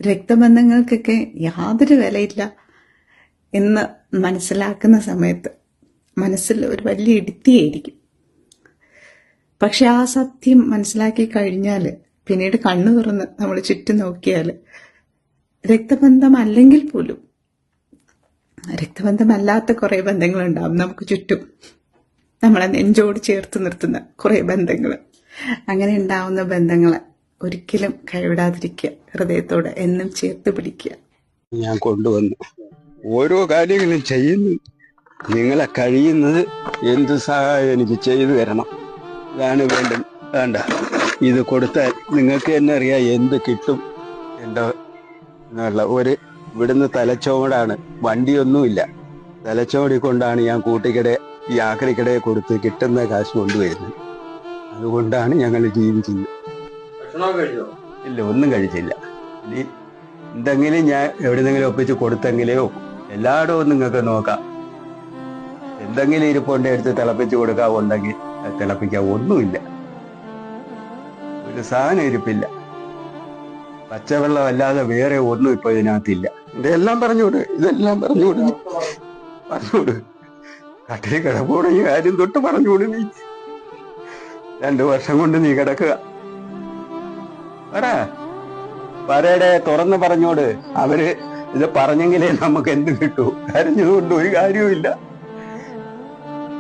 രക്തബന്ധങ്ങൾക്കൊക്കെ യാതൊരു വിലയില്ല എന്ന് മനസ്സിലാക്കുന്ന സമയത്ത് മനസ്സിൽ ഒരു വലിയ ഇടുത്തിയായിരിക്കും. പക്ഷെ ആ സത്യം മനസ്സിലാക്കി കഴിഞ്ഞാൽ പിന്നീട് കണ്ണു തുറന്ന് നമ്മൾ ചുറ്റും നോക്കിയാൽ രക്തബന്ധം അല്ലെങ്കിൽ പോലും രക്തബന്ധമല്ലാത്ത കുറേ ബന്ധങ്ങളുണ്ടാവും നമുക്ക് ചുറ്റും, നമ്മളെ നെഞ്ചോട് ചേർത്ത് നിർത്തുന്ന കുറേ ബന്ധങ്ങൾ. അങ്ങനെ ഉണ്ടാവുന്ന ബന്ധങ്ങളെ ഒരിക്കലും കൈവിടാതിരിക്കുക, ഹൃദയത്തോടെ എന്നും ചേർത്ത് പിടിക്കുക. ഞാൻ കൊണ്ടുവന്നു ഓരോ കാര്യങ്ങളും ചെയ്യുന്നു. നിങ്ങളെ കഴിയുന്നത് എന്ത് സഹായം എനിക്ക് ചെയ്തു തരണം, ഇതാണ് വേണ്ടത്. വേണ്ട, ഇത് കൊടുത്താൽ നിങ്ങൾക്ക് തന്നെ അറിയാം എന്ത് കിട്ടും എൻ്റെ എന്നുള്ള ഒരു ഇവിടുന്ന് തലച്ചോടാണ്, വണ്ടിയൊന്നുമില്ല. തലച്ചോടി കൊണ്ടാണ് ഞാൻ കൂട്ടിക്കട ഈ ആക്രിക്കടയെ കൊടുത്ത് കിട്ടുന്ന കാശ് കൊണ്ടുവരുന്നത്. അതുകൊണ്ടാണ് ഞങ്ങൾ ജീവിക്കുന്നത്. ഇല്ല, ഒന്നും കഴിച്ചില്ല. ഇനി എന്തെങ്കിലും ഞാൻ എവിടെന്നെങ്കിലും ഒപ്പിച്ച് കൊടുത്തെങ്കിലേ എല്ലായിടവും നിങ്ങൾക്ക് നോക്കാം. എന്തെങ്കിലും ഇരിപ്പുണ്ട് എടുത്ത് തിളപ്പിച്ച് കൊടുക്കാവുണ്ടെങ്കിൽ തിളപ്പിക്കാൻ ഒന്നുമില്ല, ഒരു സാധനം ഇരിപ്പില്ല. പച്ചവെള്ളം അല്ലാതെ വേറെ ഒന്നും ഇപ്പൊ ഇതിനകത്തില്ല. ഇതെല്ലാം പറഞ്ഞുകൂട്, ഇതെല്ലാം പറഞ്ഞുകൂട്, പറഞ്ഞുകൂട്. കട്ടിൽ കിടപ്പോടെ ഈ കാര്യം തൊട്ട് പറഞ്ഞുകൂട്. നീ 2 വർഷം കൊണ്ട് നീ കിടക്കുക. പറയടെ, തുറന്ന് പറഞ്ഞോട്. അവര് ഇത് പറഞ്ഞെങ്കിലേ നമുക്ക് എന്ത് കിട്ടൂ. കരഞ്ഞതുകൊണ്ട് ഒരു കാര്യവുമില്ല.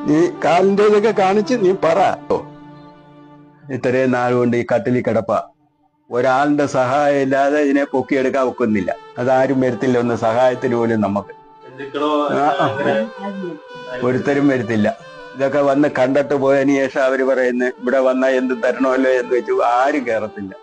നീ കാലിന്റെ ഇതൊക്കെ കാണിച്ച് നീ പറ. ഇത്രയും നാൾ കൊണ്ട് ഈ കട്ടിലിൽ കിടപ്പ, ഒരാളുടെ സഹായം ഇല്ലാതെ ഇതിനെ പൊക്കിയെടുക്കാൻ ഒക്കുന്നില്ല. അതാരും വരുത്തില്ല, ഒന്ന് സഹായത്തിന് പോലും നമുക്ക് ഒരുത്തരും വരുത്തില്ല. ഇതൊക്കെ വന്ന് കണ്ടിട്ട് പോയതിനു ശേഷം അവര് പറയുന്നത് ഇവിടെ വന്നാൽ എന്ത് തരണമല്ലോ എന്ന് വെച്ചു ആരും കയറത്തില്ല.